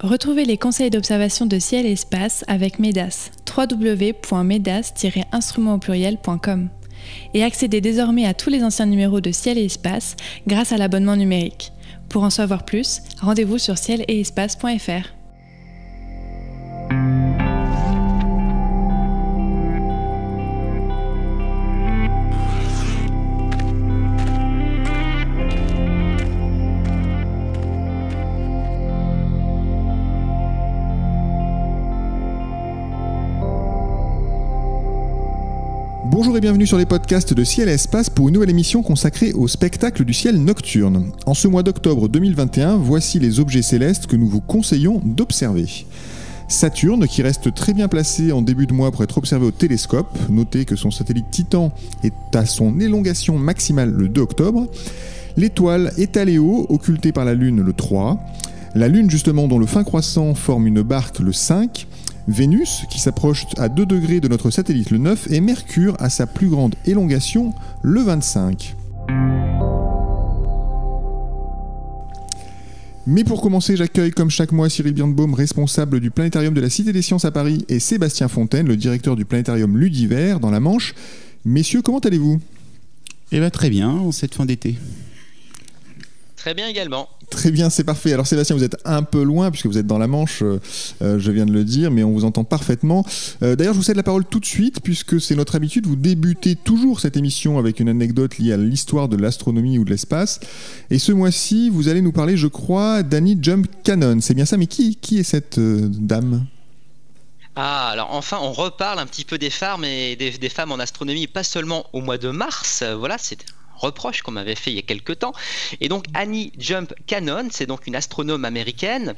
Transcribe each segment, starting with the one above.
Retrouvez les conseils d'observation de ciel et espace avec MEDAS, www.medas-instruments.com. Et accédez désormais à tous les anciens numéros de Ciel et Espace grâce à l'abonnement numérique. Pour en savoir plus, rendez-vous sur ciel-et-espace.fr. Bonjour et bienvenue sur les podcasts de Ciel et Espace pour une nouvelle émission consacrée au spectacle du ciel nocturne. En ce mois d'octobre 2021, voici les objets célestes que nous vous conseillons d'observer. Saturne, qui reste très bien placé en début de mois pour être observé au télescope. Notez que son satellite Titan est à son élongation maximale le 2 octobre. L'étoile Étaléo, occultée par la Lune le 3. La Lune, justement, dont le fin croissant forme une barque le 5. Vénus, qui s'approche à 2 degrés de notre satellite le 9, et Mercure à sa plus grande élongation le 25. Mais pour commencer, j'accueille comme chaque mois Cyril Birnbaum, responsable du Planétarium de la Cité des Sciences à Paris, et Sébastien Fontaine, le directeur du Planétarium Ludiver dans la Manche. Messieurs, comment allez-vous ? Eh bien très bien, en cette fin d'été. Très bien également. Très bien, c'est parfait. Alors Sébastien, vous êtes un peu loin puisque vous êtes dans la Manche, je viens de le dire, mais on vous entend parfaitement. D'ailleurs, je vous cède la parole tout de suite puisque c'est notre habitude. Vous débutez toujours cette émission avec une anecdote liée à l'histoire de l'astronomie ou de l'espace. Et ce mois-ci, vous allez nous parler, je crois, d'Annie Jump Cannon. C'est bien ça, mais qui est cette dame ? Ah, alors enfin, on reparle un petit peu des femmes et des femmes en astronomie, pas seulement au mois de mars. Voilà, c'est reproche qu'on m'avait fait il y a quelques temps. Et donc Annie Jump Cannon, c'est donc une astronome américaine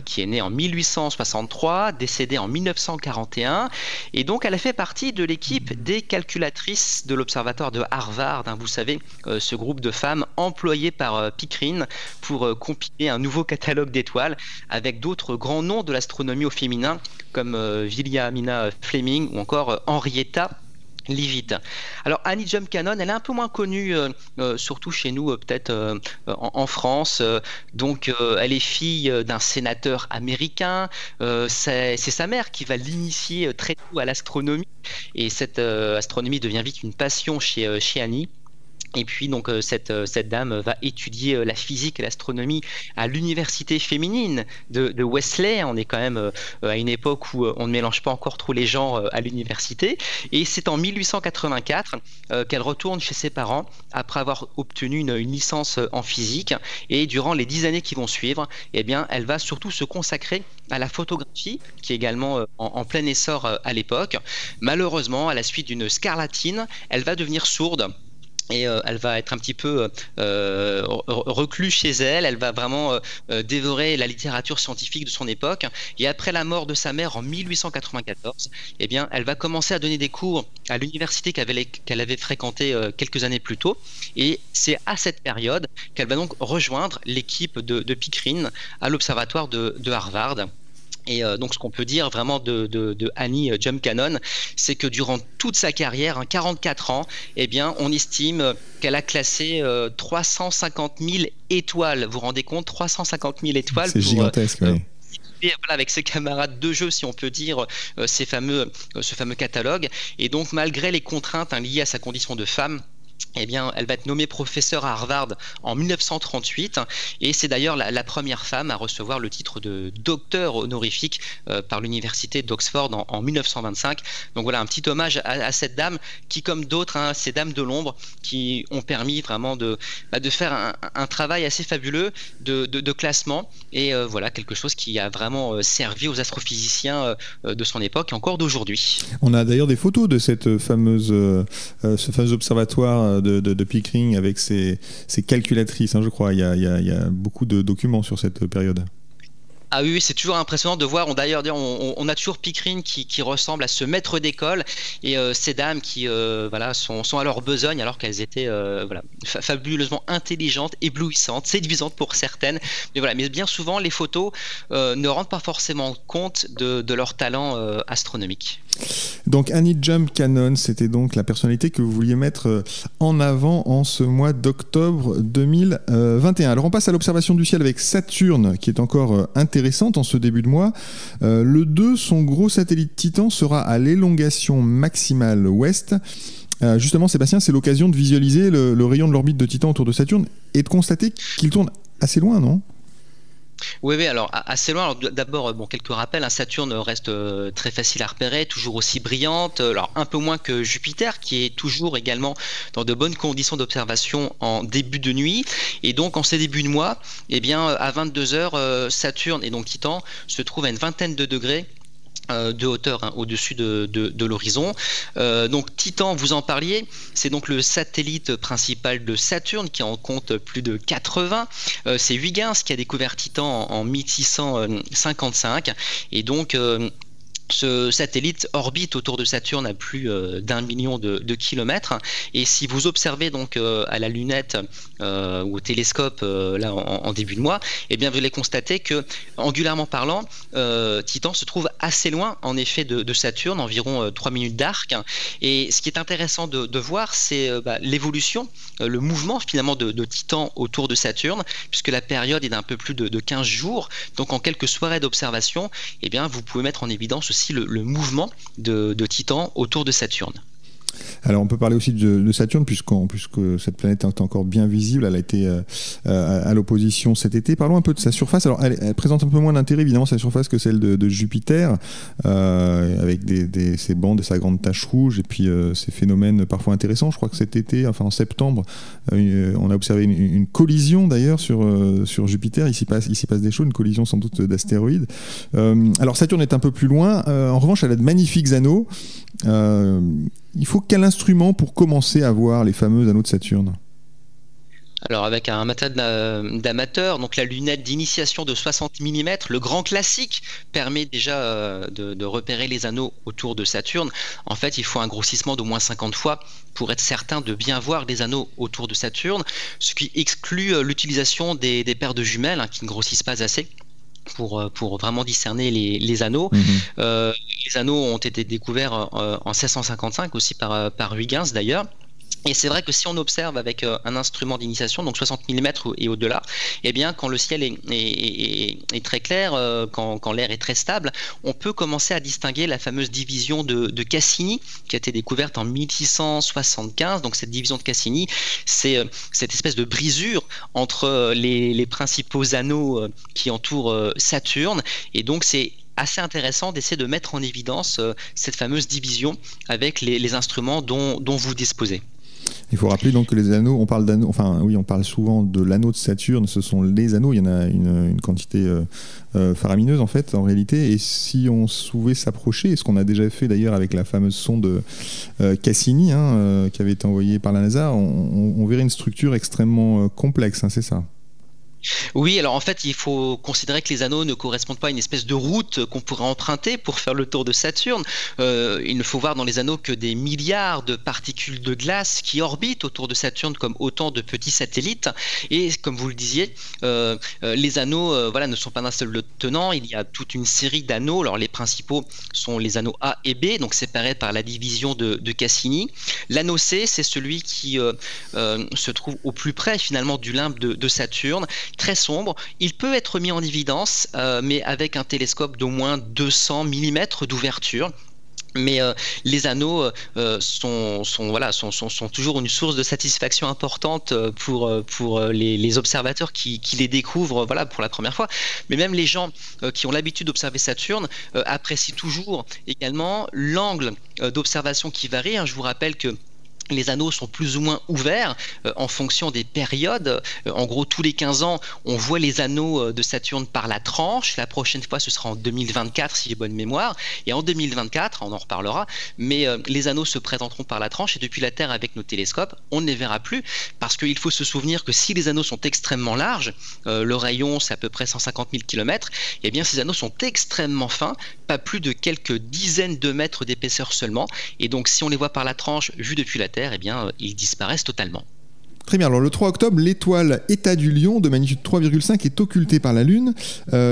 qui est née en 1863, décédée en 1941. Et donc elle a fait partie de l'équipe des calculatrices de l'observatoire de Harvard. Hein, vous savez, ce groupe de femmes employées par Pickering pour compiler un nouveau catalogue d'étoiles avec d'autres grands noms de l'astronomie au féminin comme Williamina Fleming ou encore Henrietta Leavitt. Alors Annie Jump Cannon, elle est un peu moins connue, surtout chez nous, peut-être en France. Donc elle est fille d'un sénateur américain. C'est sa mère qui va l'initier très tôt à l'astronomie. Et cette astronomie devient vite une passion chez Annie. Et puis donc cette dame va étudier la physique et l'astronomie à l'université féminine de Wesley. On est quand même à une époque où on ne mélange pas encore trop les genres à l'université. Et c'est en 1884 qu'elle retourne chez ses parents après avoir obtenu une licence en physique. Et durant les 10 années qui vont suivre, eh bien, elle va surtout se consacrer à la photographie, qui est également en plein essor à l'époque. Malheureusement, à la suite d'une scarlatine, elle va devenir sourde. Et elle va être un petit peu recluse chez elle. Elle va vraiment dévorer la littérature scientifique de son époque. Et après la mort de sa mère en 1894, eh bien, elle va commencer à donner des cours à l'université qu'elle avait fréquentée quelques années plus tôt. Et c'est à cette période qu'elle va donc rejoindre l'équipe de Pickering à l'observatoire de Harvard. Et donc ce qu'on peut dire vraiment de Annie Jump Cannon, c'est que durant toute sa carrière, 44 ans, eh bien, on estime qu'elle a classé 350 000 étoiles. Vous vous rendez compte, 350 000 étoiles. C'est gigantesque, oui. Voilà, avec ses camarades de jeu, si on peut dire, ce fameux catalogue. Et donc malgré les contraintes liées à sa condition de femme, eh bien, elle va être nommée professeure à Harvard en 1938 et c'est d'ailleurs la première femme à recevoir le titre de docteur honorifique par l'université d'Oxford en 1925. Donc voilà, un petit hommage à cette dame qui, comme d'autres, ces dames de l'ombre qui ont permis vraiment de faire un travail assez fabuleux de classement et voilà, quelque chose qui a vraiment servi aux astrophysiciens de son époque et encore d'aujourd'hui. On a d'ailleurs des photos de ce fameux observatoire de Pickering avec ses calculatrices, je crois. Il y a beaucoup de documents sur cette période. Ah oui, c'est toujours impressionnant de voir. D'ailleurs, on a toujours Pickering qui ressemble à ce maître d'école et ces dames qui sont à leur besogne alors qu'elles étaient fabuleusement intelligentes, éblouissantes, séduisantes pour certaines. Mais bien souvent, les photos ne rendent pas forcément compte de leur talent astronomique. Donc Annie Jump Cannon, c'était donc la personnalité que vous vouliez mettre en avant en ce mois d'octobre 2021. Alors on passe à l'observation du ciel avec Saturne qui est encore intéressant intéressante en ce début de mois. Le 2, son gros satellite Titan sera à l'élongation maximale ouest. Justement, Sébastien, c'est l'occasion de visualiser le rayon de l'orbite de Titan autour de Saturne et de constater qu'il tourne assez loin, non ? Oui, alors assez loin. Alors, d'abord, quelques rappels. Saturne reste très facile à repérer, toujours aussi brillante. Alors un peu moins que Jupiter, qui est toujours également dans de bonnes conditions d'observation en début de nuit. Et donc en ces débuts de mois, à 22h, Saturne et donc Titan se trouvent à une vingtaine de degrés de hauteur au-dessus de l'horizon. Donc Titan, vous en parliez, c'est donc le satellite principal de Saturne qui en compte plus de 80. C'est Huygens qui a découvert Titan en 1655 et donc ce satellite orbite autour de Saturne à plus d'1 million de kilomètres. Et si vous observez donc à la lunette ou au télescope là en début de mois, vous allez constater que, angulairement parlant, Titan se trouve assez loin en effet de Saturne, environ 3 minutes d'arc. Et ce qui est intéressant de voir, c'est l'évolution, le mouvement finalement de Titan autour de Saturne, puisque la période est d'un peu plus de 15 jours. Donc en quelques soirées d'observation, vous pouvez mettre en évidence aussi le mouvement de Titan autour de Saturne. Alors on peut parler aussi de Saturne puisque cette planète est encore bien visible, elle a été à l'opposition cet été. Parlons un peu de sa surface. Alors elle présente un peu moins d'intérêt évidemment sa surface que celle de Jupiter, avec ses bandes et sa grande tache rouge et puis ces phénomènes parfois intéressants. Je crois que cet été, en septembre, on a observé une collision d'ailleurs sur Jupiter. Il s'y passe des choses, une collision sans doute d'astéroïdes. Alors Saturne est un peu plus loin. En revanche, elle a de magnifiques anneaux. Il faut quel instrument pour commencer à voir les fameux anneaux de Saturne ? Alors avec un matin d'amateur, donc la lunette d'initiation de 60 mm, le grand classique, permet déjà de repérer les anneaux autour de Saturne. En fait, il faut un grossissement d'au moins 50 fois pour être certain de bien voir les anneaux autour de Saturne, ce qui exclut l'utilisation des paires de jumelles qui ne grossissent pas assez pour vraiment discerner les anneaux. Les anneaux ont été découverts en 1655 aussi par Huygens d'ailleurs. Et c'est vrai que si on observe avec un instrument d'initiation, donc 60 mm et au-delà, quand le ciel est très clair, quand l'air est très stable, on peut commencer à distinguer la fameuse division de Cassini qui a été découverte en 1675. Donc cette division de Cassini, c'est cette espèce de brisure entre les principaux anneaux qui entourent Saturne. Et donc c'est assez intéressant d'essayer de mettre en évidence cette fameuse division avec les instruments dont vous disposez. Il faut rappeler donc que les anneaux, on parle d'anneaux, on parle souvent de l'anneau de Saturne, ce sont les anneaux, il y en a une quantité faramineuse en fait, en réalité, et si on pouvait s'approcher, et ce qu'on a déjà fait d'ailleurs avec la fameuse sonde Cassini, qui avait été envoyée par la NASA, on verrait une structure extrêmement complexe, c'est ça ? Oui, alors en fait, il faut considérer que les anneaux ne correspondent pas à une espèce de route qu'on pourrait emprunter pour faire le tour de Saturne. Il ne faut voir dans les anneaux que des milliards de particules de glace qui orbitent autour de Saturne comme autant de petits satellites. Et comme vous le disiez, les anneaux ne sont pas d'un seul tenant. Il y a toute une série d'anneaux. Alors les principaux sont les anneaux A et B, donc séparés par la division de Cassini. L'anneau C, c'est celui qui se trouve au plus près finalement du limbe de Saturne. Très sombre, il peut être mis en évidence, mais avec un télescope d'au moins 200 mm d'ouverture. Mais les anneaux sont toujours une source de satisfaction importante pour les observateurs qui les découvrent pour la première fois. Mais même les gens qui ont l'habitude d'observer Saturne apprécient toujours également l'angle d'observation qui varie. Je vous rappelle que les anneaux sont plus ou moins ouverts en fonction des périodes. En gros, tous les 15 ans, on voit les anneaux de Saturne par la tranche. La prochaine fois, ce sera en 2024, si j'ai bonne mémoire. Et en 2024, on en reparlera, mais les anneaux se présenteront par la tranche. Et depuis la Terre, avec nos télescopes, on ne les verra plus. Parce qu'il faut se souvenir que si les anneaux sont extrêmement larges, le rayon, c'est à peu près 150 000 km, et bien ces anneaux sont extrêmement fins, pas plus de quelques dizaines de mètres d'épaisseur seulement. Et donc, si on les voit par la tranche, vus depuis la Terre, ils disparaissent totalement. Très bien, alors le 3 octobre, l'étoile État du Lion de magnitude 3,5 est occultée par la Lune.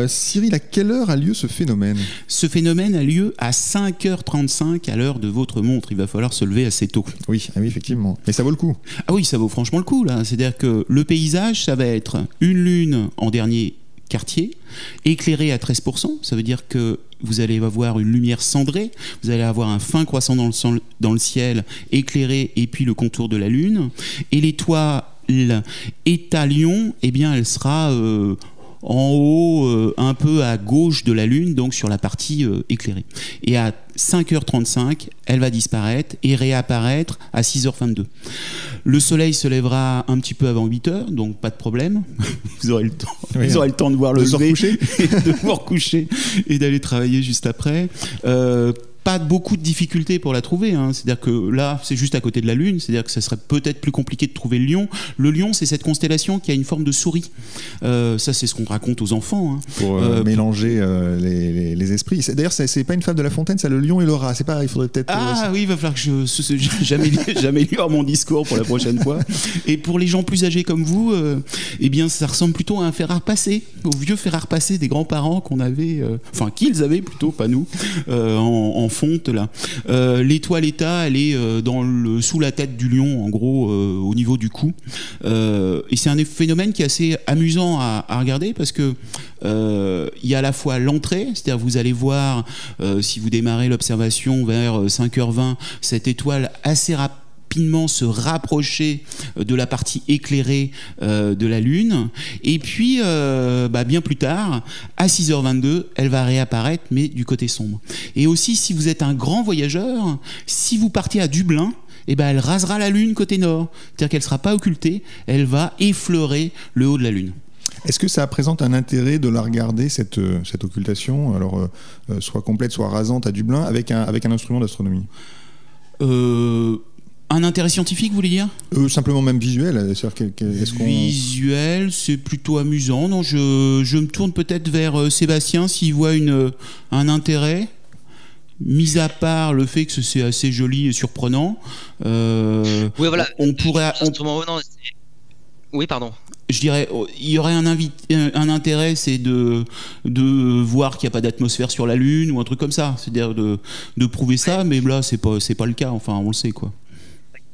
Cyril, à quelle heure a lieu ce phénomène ? Ce phénomène a lieu à 5h35 à l'heure de votre montre. Il va falloir se lever assez tôt. Oui, effectivement. Mais ça vaut le coup. Ah oui, ça vaut franchement le coup, là. C'est-à-dire que le paysage, ça va être une Lune en dernier quartier, éclairé à 13%, ça veut dire que vous allez avoir une lumière cendrée, vous allez avoir un fin croissant dans le ciel éclairé et puis le contour de la Lune. Et l'étoile Eta-Lion, eh bien, elle sera en haut, un peu à gauche de la Lune, donc sur la partie éclairée. Et à 5h35, elle va disparaître et réapparaître à 6h22. Le soleil se lèvera un petit peu avant 8h, donc pas de problème. Vous aurez le temps, vous aurez le temps de voir le lever, de vous recoucher et d'aller travailler juste après. Pas beaucoup de difficultés pour la trouver, hein. C'est-à-dire que là, c'est juste à côté de la Lune, c'est-à-dire que ça serait peut-être plus compliqué de trouver le Lion. Le Lion, c'est cette constellation qui a une forme de souris. Ça, c'est ce qu'on raconte aux enfants. Hein. Pour mélanger les esprits. D'ailleurs, c'est pas une fable de La Fontaine, c'est le lion et le rat. C'est pareil, il faudrait peut-être... Oui, il va falloir que j'améliore mon discours pour la prochaine fois. Et pour les gens plus âgés comme vous, eh bien, ça ressemble plutôt à un fer à repasser, au vieux fer à repasser des grands-parents qu'on avait, qu'ils avaient plutôt, pas nous, en fonte là. L'étoile Eta, elle est sous la tête du lion, en gros, au niveau du cou. Et c'est un phénomène qui est assez amusant à regarder parce que il y a à la fois l'entrée, c'est-à-dire vous allez voir, si vous démarrez l'observation vers 5h20, cette étoile assez rapidement se rapprocher de la partie éclairée de la Lune, et puis bien plus tard à 6h22 elle va réapparaître, mais du côté sombre. Et aussi, si vous êtes un grand voyageur, si vous partez à Dublin, elle rasera la Lune côté nord, c'est-à-dire qu'elle ne sera pas occultée, elle va effleurer le haut de la Lune. Est-ce que ça présente un intérêt de la regarder, cette occultation, alors soit complète, soit rasante à Dublin, avec un instrument d'astronomie ? Un intérêt scientifique, vous voulez dire ? Simplement même visuel. Visuel, c'est plutôt amusant. Non, je me tourne peut-être vers Sébastien s'il voit un intérêt, mis à part le fait que c'est assez joli et surprenant. Oui, voilà. On pourrait... Oui, pardon. Je dirais, il y aurait un intérêt, c'est de voir qu'il n'y a pas d'atmosphère sur la Lune ou un truc comme ça. C'est-à-dire de prouver ça, mais là, c'est pas le cas. Enfin, on le sait, quoi.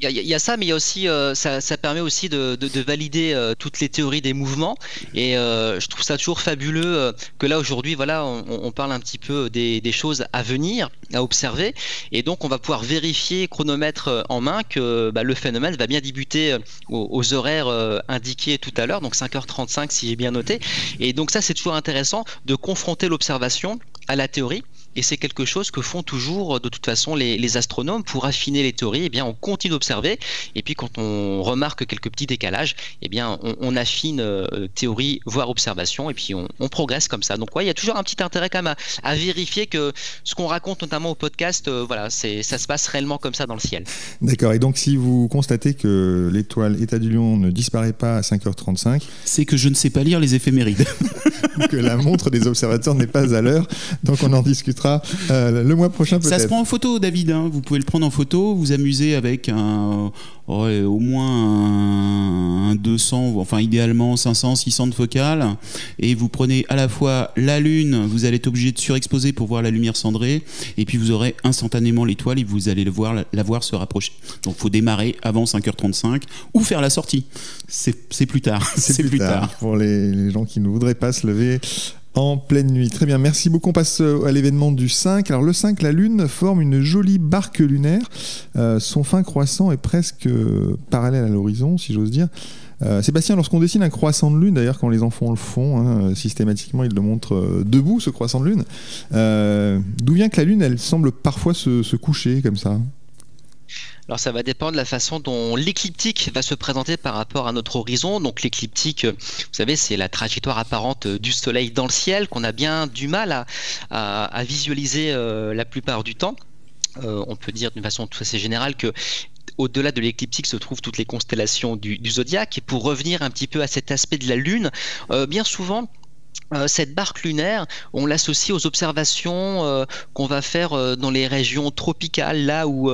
Il y a ça, mais il y a aussi, ça permet aussi de valider toutes les théories des mouvements. Et je trouve ça toujours fabuleux que là, aujourd'hui, voilà, on parle un petit peu des choses à venir, à observer. Et donc, on va pouvoir vérifier, chronomètre en main, que le phénomène va bien débuter aux horaires indiqués tout à l'heure, donc 5h35 si j'ai bien noté. Et donc ça, c'est toujours intéressant de confronter l'observation à la théorie. Et c'est quelque chose que font toujours de toute façon les astronomes pour affiner les théories. Eh bien, on continue d'observer, et puis quand on remarque quelques petits décalages, eh bien, on affine théorie voire observation, et puis on progresse comme ça. Donc ouais, il y a toujours un petit intérêt quand même à vérifier que ce qu'on raconte notamment au podcast, ça se passe réellement comme ça dans le ciel. D'accord. Et donc si vous constatez que l'étoile Eta du Lion ne disparaît pas à 5h35, c'est que je ne sais pas lire les éphémérides. Que la montre des observateurs n'est pas à l'heure. Donc on en discutera le mois prochain peut-être. Ça se prend en photo, David, hein. Vous pouvez le prendre en photo, vous amuser avec au moins un 200, enfin idéalement 500, 600 de focale, et vous prenez à la fois la Lune, vous allez être obligé de surexposer pour voir la lumière cendrée, et puis vous aurez instantanément l'étoile et vous allez la voir se rapprocher. Donc il faut démarrer avant 5h35 ou faire la sortie. C'est plus tard. C'est plus tard. Pour les gens qui ne voudraient pas se lever en pleine nuit. Très bien, merci beaucoup. On passe à l'événement du 5. Alors le 5, la Lune forme une jolie barque lunaire. Son fin croissant est presque parallèle à l'horizon, si j'ose dire. Sébastien, lorsqu'on dessine un croissant de Lune, d'ailleurs quand les enfants le font, systématiquement ils le montrent debout, ce croissant de Lune, d'où vient que la Lune, elle semble parfois se coucher comme ça ? Alors ça va dépendre de la façon dont l'écliptique va se présenter par rapport à notre horizon. Donc l'écliptique, vous savez, c'est la trajectoire apparente du Soleil dans le ciel qu'on a bien du mal à visualiser la plupart du temps. On peut dire d'une façon tout assez générale que au-delà de l'écliptique se trouvent toutes les constellations du zodiaque. Et pour revenir un petit peu à cet aspect de la Lune, bien souvent, cette barque lunaire, on l'associe aux observations qu'on va faire dans les régions tropicales, là où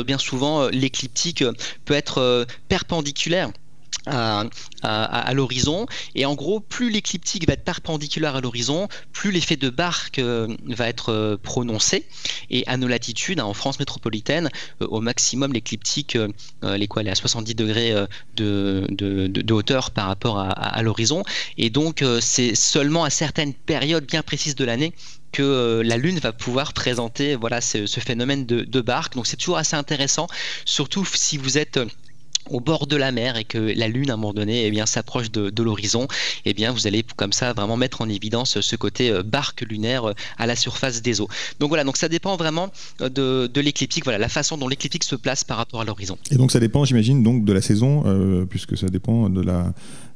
bien souvent l'écliptique peut être perpendiculaire à l'horizon, et en gros plus l'écliptique va être perpendiculaire à l'horizon, plus l'effet de barque va être prononcé, et à nos latitudes, en France métropolitaine, au maximum l'écliptique elle est à 70 degrés de hauteur par rapport à l'horizon, et donc c'est seulement à certaines périodes bien précises de l'année que la Lune va pouvoir présenter ce phénomène de barque. Donc c'est toujours assez intéressant, surtout si vous êtes au bord de la mer et que la Lune à un moment donné s'approche de l'horizon, vous allez comme ça vraiment mettre en évidence ce côté barque lunaire à la surface des eaux. Donc voilà, donc ça dépend vraiment de l'écliptique, la façon dont l'écliptique se place par rapport à l'horizon. Et donc ça dépend, j'imagine, donc de la saison, puisque ça dépend de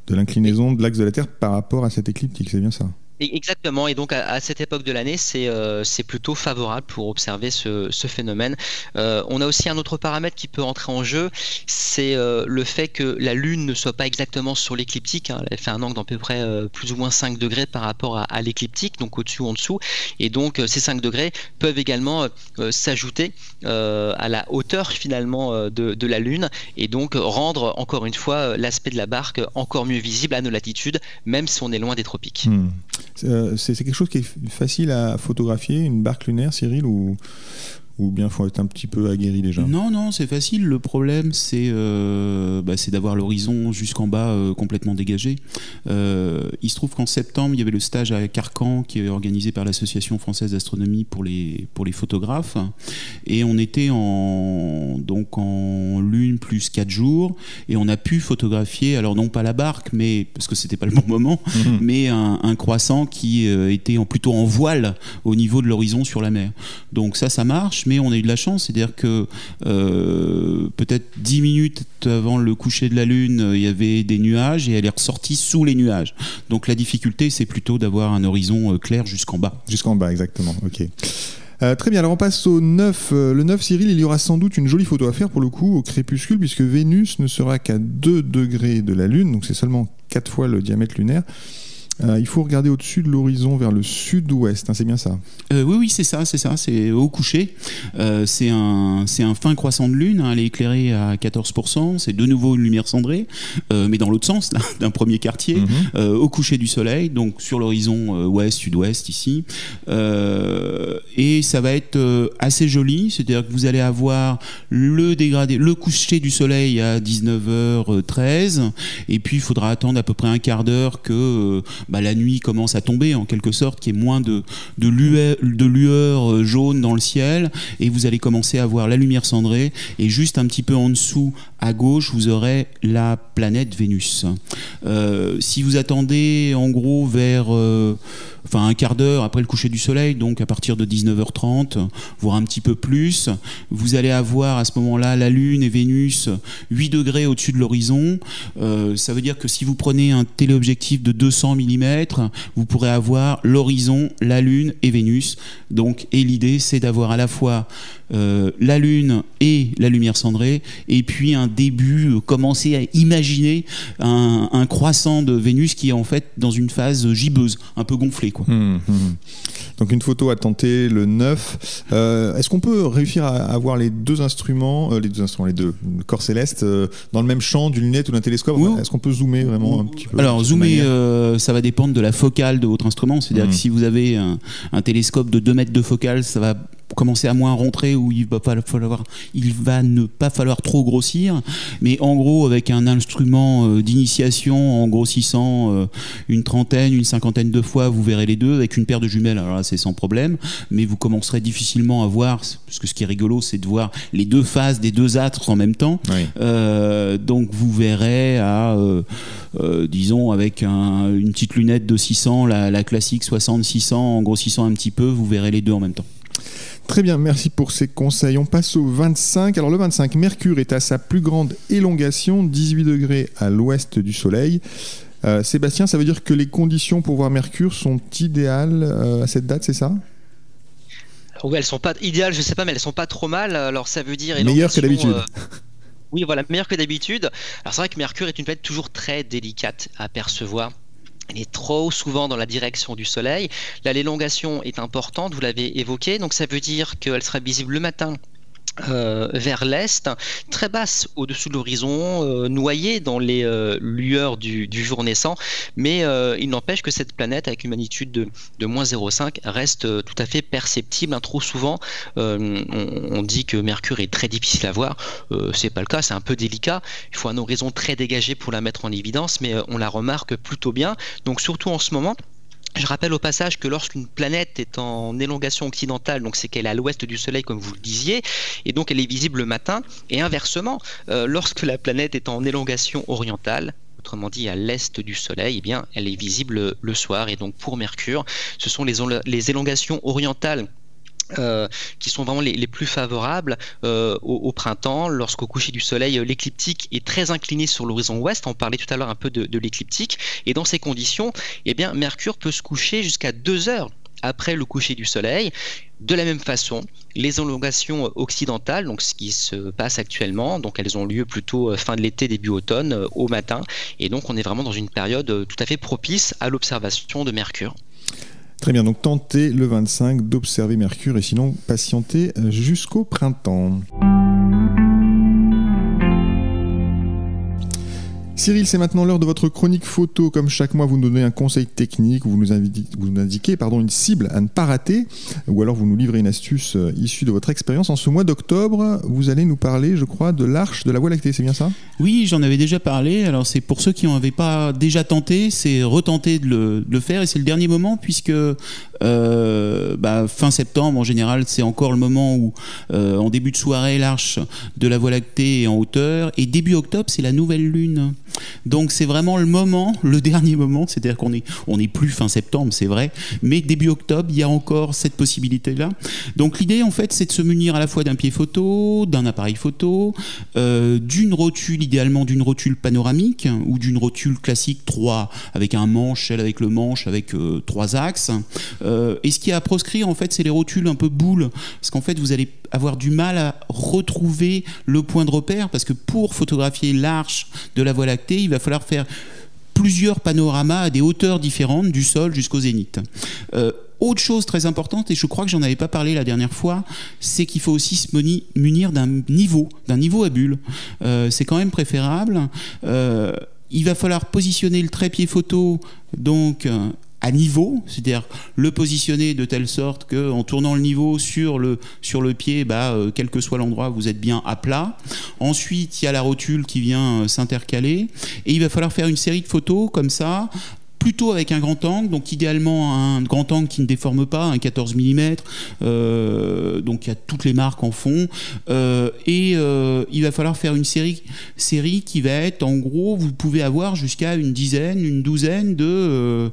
l'inclinaison de l'axe de la Terre par rapport à cette écliptique, c'est bien ça? Exactement, et donc à cette époque de l'année, c'est plutôt favorable pour observer ce phénomène. On a aussi un autre paramètre qui peut entrer en jeu, c'est le fait que la Lune ne soit pas exactement sur l'écliptique, elle fait un angle d'à peu près plus ou moins 5 degrés par rapport à l'écliptique, donc au-dessus ou en dessous, et donc ces 5 degrés peuvent également s'ajouter à la hauteur finalement de la Lune, et donc rendre encore une fois l'aspect de la barque encore mieux visible à nos latitudes, même si on est loin des tropiques. C'est quelque chose qui est facile à photographier, une barque lunaire, Cyril, ou bien il faut être un petit peu aguerri déjà? Non, c'est facile. Le problème, c'est d'avoir l'horizon jusqu'en bas complètement dégagé. Il se trouve qu'en septembre, il y avait le stage à Carcan qui est organisé par l'Association française d'astronomie pour les photographes. Et on était en lune plus 4 jours. Et on a pu photographier, alors non pas la barque, mais parce que c'était pas le bon moment, mais un croissant qui était plutôt en voile au niveau de l'horizon sur la mer. Donc ça marche. Mais on a eu de la chance, c'est-à-dire que peut-être 10 minutes avant le coucher de la Lune, il y avait des nuages et elle est ressortie sous les nuages. Donc la difficulté, c'est plutôt d'avoir un horizon clair jusqu'en bas. Jusqu'en bas, exactement, ok. Très bien, alors on passe au 9. Le 9, Cyril, il y aura sans doute une jolie photo à faire pour le coup au crépuscule, puisque Vénus ne sera qu'à 2 degrés de la Lune, donc c'est seulement 4 fois le diamètre lunaire. Il faut regarder au-dessus de l'horizon vers le sud-ouest, c'est bien ça? Oui, c'est ça, c'est au coucher. C'est un fin croissant de lune, elle est éclairée à 14%, c'est de nouveau une lumière cendrée, mais dans l'autre sens, là, d'un premier quartier, au coucher du soleil, donc sur l'horizon ouest-sud-ouest ici. Et ça va être assez joli, c'est-à-dire que vous allez avoir le coucher du soleil à 19h13, et puis il faudra attendre à peu près un quart d'heure que la nuit commence à tomber en quelque sorte, qu'il y ait moins de lueur jaune dans le ciel, et vous allez commencer à voir la lumière cendrée, et juste un petit peu en dessous à gauche vous aurez la planète Vénus. Si vous attendez en gros vers un quart d'heure après le coucher du soleil, donc à partir de 19h30, voire un petit peu plus, vous allez avoir à ce moment-là la Lune et Vénus 8 degrés au-dessus de l'horizon. Ça veut dire que si vous prenez un téléobjectif de 200 mm, vous pourrez avoir l'horizon, la Lune et Vénus. Donc, et l'idée, c'est d'avoir à la fois la Lune et la lumière cendrée, et puis un début, commencer à imaginer un croissant de Vénus qui est en fait dans une phase gibbeuse, un peu gonflée, quoi. Donc une photo à tenter le 9. Est-ce qu'on peut réussir à avoir les deux corps célestes dans le même champ d'une lunette ou d'un télescope? Oui. Est-ce qu'on peut zoomer vraiment un petit peu? Alors zoomer, ça va dépendre de la focale de votre instrument, c'est-à-dire que si vous avez un télescope de 2 mètres de focale, ça va commencer à moins rentrer, où il va ne pas falloir trop grossir, mais en gros avec un instrument d'initiation, en grossissant une cinquantaine de fois, vous verrez les deux. Avec une paire de jumelles, alors là c'est sans problème, mais vous commencerez difficilement à voir, parce que ce qui est rigolo c'est de voir les deux faces des deux astres en même temps. Oui. Donc vous verrez disons avec une petite lunette de 600, la classique 60-600, en grossissant un petit peu, vous verrez les deux en même temps. Très bien, merci pour ces conseils. On passe au 25. Alors le 25, Mercure est à sa plus grande élongation, 18 degrés à l'ouest du Soleil. Sébastien, ça veut dire que les conditions pour voir Mercure sont idéales à cette date, c'est ça? Oui, elles sont pas idéales, je sais pas, mais elles sont pas trop mal. Alors ça veut dire meilleures que d'habitude. Oui, voilà, meilleures que d'habitude. Alors c'est vrai que Mercure est une planète toujours très délicate à percevoir. Elle est trop souvent dans la direction du Soleil. Là, l'élongation est importante, vous l'avez évoqué, donc ça veut dire qu'elle sera visible le matin vers l'est, très basse au-dessus de l'horizon, noyée dans les lueurs du jour naissant, mais il n'empêche que cette planète avec une magnitude de moins 0,5 reste tout à fait perceptible. Trop souvent, on dit que Mercure est très difficile à voir, c'est pas le cas, c'est un peu délicat, il faut un horizon très dégagé pour la mettre en évidence, mais on la remarque plutôt bien, donc surtout en ce moment. Je rappelle au passage que lorsqu'une planète est en élongation occidentale, donc c'est qu'elle est à l'ouest du Soleil comme vous le disiez, et donc elle est visible le matin, et inversement, lorsque la planète est en élongation orientale, autrement dit à l'est du Soleil, eh bien elle est visible le soir, et donc pour Mercure, ce sont les élongations orientales qui sont vraiment les plus favorables au printemps, lorsqu'au coucher du soleil, l'écliptique est très incliné sur l'horizon ouest. On parlait tout à l'heure un peu de l'écliptique, et dans ces conditions, eh bien, Mercure peut se coucher jusqu'à 2 heures après le coucher du soleil. De la même façon, les élongations occidentales, donc ce qui se passe actuellement, donc elles ont lieu plutôt fin de l'été, début automne, au matin, et donc on est vraiment dans une période tout à fait propice à l'observation de Mercure. Très bien, donc tentez le 25 d'observer Mercure et sinon patientez jusqu'au printemps. Cyril, c'est maintenant l'heure de votre chronique photo. Comme chaque mois, vous nous donnez un conseil technique, vous nous indiquez une cible à ne pas rater, ou alors vous nous livrez une astuce issue de votre expérience. En ce mois d'octobre, vous allez nous parler, je crois, de l'Arche de la Voie lactée, c'est bien ça ? Oui, j'en avais déjà parlé. Alors c'est pour ceux qui n'en avaient pas déjà tenté, c'est retenter de le faire, et c'est le dernier moment puisque fin septembre en général, c'est encore le moment où en début de soirée, l'Arche de la Voie lactée est en hauteur, et début octobre, c'est la nouvelle lune. Donc c'est vraiment le moment, le dernier moment, c'est-à-dire qu'on est plus fin septembre, c'est vrai, mais début octobre, il y a encore cette possibilité-là. Donc l'idée, en fait, c'est de se munir à la fois d'un pied photo, d'un appareil photo, d'une rotule, idéalement d'une rotule panoramique, ou d'une rotule classique 3, avec un manche, celle avec le manche, avec 3 axes. Et ce qui est à proscrire, en fait, c'est les rotules un peu boules, parce qu'en fait, vous allez avoir du mal à retrouver le point de repère, parce que pour photographier l'arche de la Voie lactée, il va falloir faire plusieurs panoramas à des hauteurs différentes, du sol jusqu'au zénith. Autre chose très importante, et je crois que j'en avais pas parlé la dernière fois, c'est qu'il faut aussi se munir d'un niveau à bulle. C'est quand même préférable. Il va falloir positionner le trépied photo, donc à niveau, c'est-à-dire le positionner de telle sorte qu'en tournant le niveau sur le pied, quel que soit l'endroit, vous êtes bien à plat. Ensuite, il y a la rotule qui vient s'intercaler, et il va falloir faire une série de photos comme ça, plutôt avec un grand angle, donc idéalement un grand angle qui ne déforme pas, un 14 mm, donc il y a toutes les marques en fond, et il va falloir faire une série qui va être, en gros, vous pouvez avoir jusqu'à une douzaine de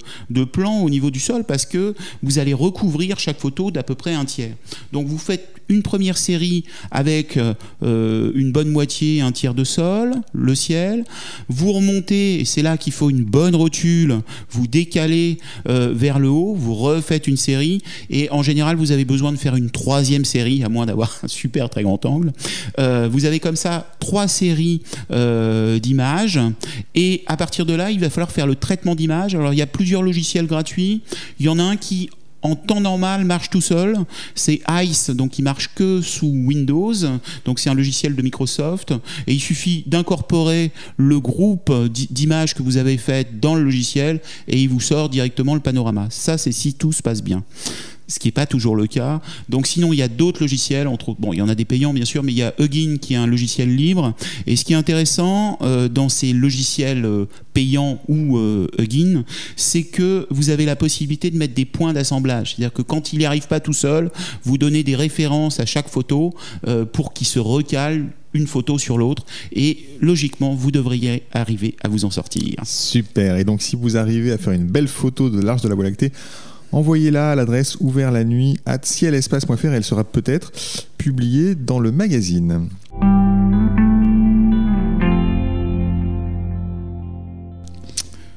plans au niveau du sol, parce que vous allez recouvrir chaque photo d'à peu près un tiers. Donc vous faites une première série avec une bonne moitié, un tiers de sol, le ciel, vous remontez, et c'est là qu'il faut une bonne rotule, vous décalez vers le haut, vous refaites une série, et en général vous avez besoin de faire une 3e série, à moins d'avoir un super très grand angle. Vous avez comme ça 3 séries d'images, et à partir de là il va falloir faire le traitement d'image. Alors il y a plusieurs logiciels gratuits, il y en a un qui en temps normal marche tout seul, c'est ICE, donc il marche que sous Windows, donc c'est un logiciel de Microsoft, et il suffit d'incorporer le groupe d'images que vous avez faites dans le logiciel, et il vous sort directement le panorama. Ça, c'est si tout se passe bien, ce qui n'est pas toujours le cas. Donc sinon, il y a d'autres logiciels, entre autres, bon, il y en a des payants bien sûr, mais il y a Huggin qui est un logiciel libre, et ce qui est intéressant dans ces logiciels payants ou Huggin, c'est que vous avez la possibilité de mettre des points d'assemblage, c'est-à-dire que quand il n'y arrive pas tout seul, vous donnez des références à chaque photo pour qu'il se recale une photo sur l'autre, et logiquement vous devriez arriver à vous en sortir. Super, et donc si vous arrivez à faire une belle photo de l'Arche de la Voie lactée, envoyez-la à l'adresse ouvertlanuit@cielespace.fr, et elle sera peut-être publiée dans le magazine.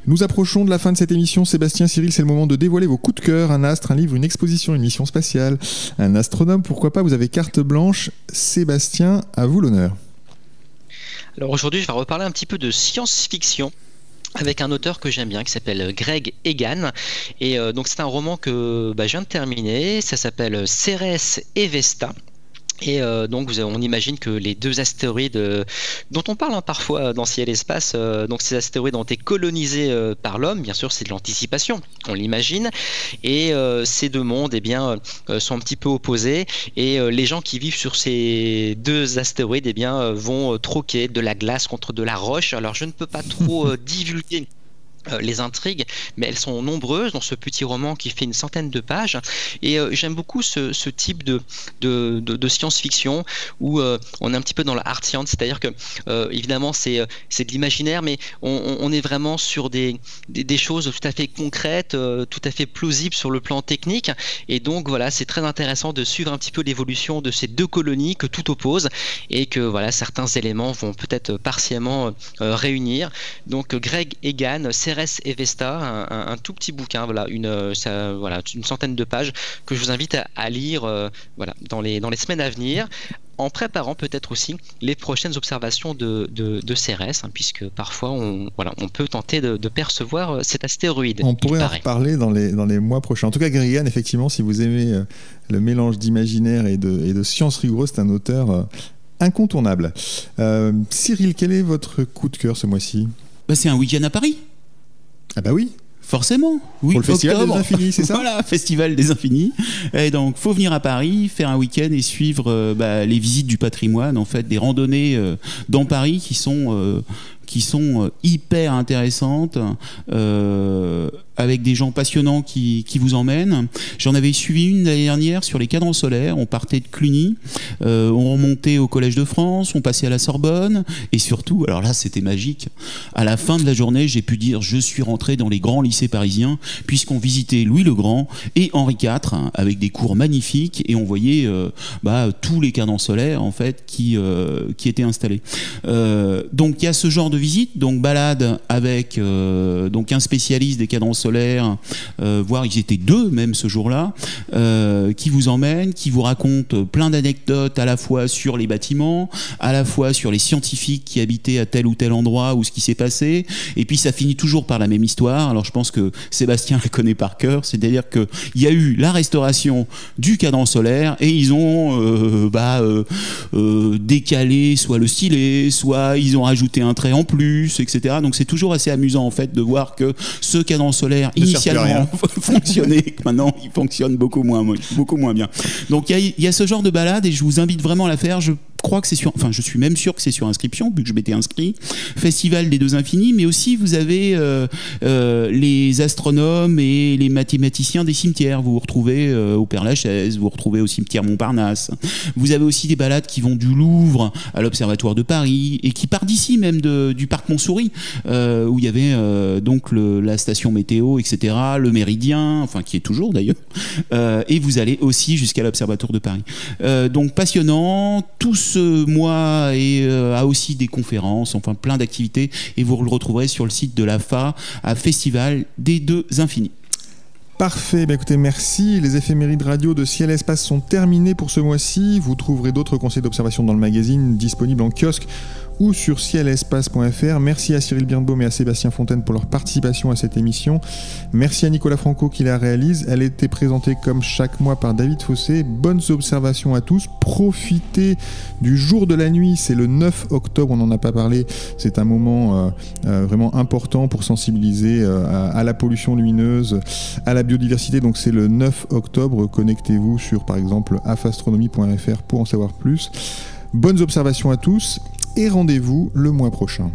Nous approchons de la fin de cette émission. Sébastien, Cyril, c'est le moment de dévoiler vos coups de cœur. Un astre, un livre, une exposition, une mission spatiale, un astronome, pourquoi pas, vous avez carte blanche. Sébastien, à vous l'honneur. Alors aujourd'hui, je vais reparler un petit peu de science-fiction avec un auteur que j'aime bien qui s'appelle Greg Egan, et donc c'est un roman que je viens de terminer. Ça s'appelle Cérès et Vesta. Et donc on imagine que les 2 astéroïdes dont on parle parfois dans Ciel et Espace, donc ces astéroïdes ont été colonisés par l'homme, bien sûr c'est de l'anticipation, on l'imagine, et ces 2 mondes sont un petit peu opposés, et les gens qui vivent sur ces 2 astéroïdes vont troquer de la glace contre de la roche. Alors je ne peux pas trop divulguer les intrigues, mais elles sont nombreuses dans ce petit roman qui fait une centaine de pages, et j'aime beaucoup ce type de science-fiction où on est un petit peu dans la hard science, c'est-à-dire que évidemment c'est de l'imaginaire, mais on est vraiment sur des choses tout à fait concrètes, tout à fait plausibles sur le plan technique, et donc voilà, c'est très intéressant de suivre un petit peu l'évolution de ces 2 colonies que tout oppose, et que voilà, certains éléments vont peut-être partiellement réunir. Donc Greg Egan, Ceres et Vesta, un tout petit bouquin, voilà, une centaine de pages que je vous invite à lire dans les semaines à venir, en préparant peut-être aussi les prochaines observations de Cérès, puisque parfois on peut tenter de percevoir cet astéroïde. On pourrait en reparler dans les mois prochains. En tout cas, Greg, effectivement, si vous aimez le mélange d'imaginaire et de science rigoureuse, c'est un auteur incontournable. Cyril, quel est votre coup de cœur ce mois-ci ? C'est un week-end à Paris. Ah bah oui. Forcément, oui. Pour le Festival des Infinis, c'est ça ? Voilà, Festival des Infinis. Et donc, faut venir à Paris, faire un week-end et suivre les visites du patrimoine, en fait, des randonnées dans Paris qui sont hyper intéressantes, avec des gens passionnants qui vous emmènent. J'en avais suivi une l'année dernière sur les cadrans solaires. On partait de Cluny, on remontait au Collège de France, on passait à la Sorbonne, et surtout, alors là c'était magique, à la fin de la journée j'ai pu dire je suis rentré dans les grands lycées parisiens, puisqu'on visitait Louis le Grand et Henri IV, avec des cours magnifiques, et on voyait tous les cadrans solaires en fait qui étaient installés. Donc il y a ce genre de visite, donc balade avec donc un spécialiste des cadrans solaire, voire ils étaient 2 même ce jour-là, qui vous emmènent, qui vous racontent plein d'anecdotes à la fois sur les bâtiments, à la fois sur les scientifiques qui habitaient à tel ou tel endroit ou ce qui s'est passé, et puis ça finit toujours par la même histoire. Alors je pense que Sébastien la connaît par cœur, c'est-à-dire qu'il y a eu la restauration du cadran solaire et ils ont décalé soit le stylet, soit ils ont rajouté un trait en plus, etc. Donc c'est toujours assez amusant en fait de voir que ce cadran solaire initialement fonctionnait, maintenant il fonctionne beaucoup moins bien. Donc il y a ce genre de balade et je vous invite vraiment à la faire. Je suis même sûr que c'est sur inscription vu que je m'étais inscrit. Festival des 2 Infinis, mais aussi vous avez les astronomes et les mathématiciens des cimetières. Vous vous retrouvez au Père-Lachaise, vous vous retrouvez au cimetière Montparnasse. Vous avez aussi des balades qui vont du Louvre à l'Observatoire de Paris et qui partent d'ici même du parc Montsouris, où il y avait donc la station météo, etc., le Méridien, enfin qui est toujours d'ailleurs, et vous allez aussi jusqu'à l'Observatoire de Paris. Donc passionnant. Tout ce mois a aussi des conférences, enfin plein d'activités, et vous le retrouverez sur le site de l'AFA à Festival des 2 Infinis. Parfait, écoutez, merci. Les éphémérides radio de Ciel et Espace sont terminées pour ce mois-ci. Vous trouverez d'autres conseils d'observation dans le magazine, disponibles en kiosque ou sur cielespace.fr. Merci à Cyril Birnbaum et à Sébastien Fontaine pour leur participation à cette émission. Merci à Nicolas Franco qui la réalise. Elle était présentée comme chaque mois par David Fossé. Bonnes observations à tous. Profitez du jour de la nuit, c'est le 9 octobre, on n'en a pas parlé. C'est un moment vraiment important pour sensibiliser à la pollution lumineuse, à la biodiversité. Donc c'est le 9 octobre. Connectez-vous sur par exemple afastronomie.fr pour en savoir plus. Bonnes observations à tous et rendez-vous le mois prochain.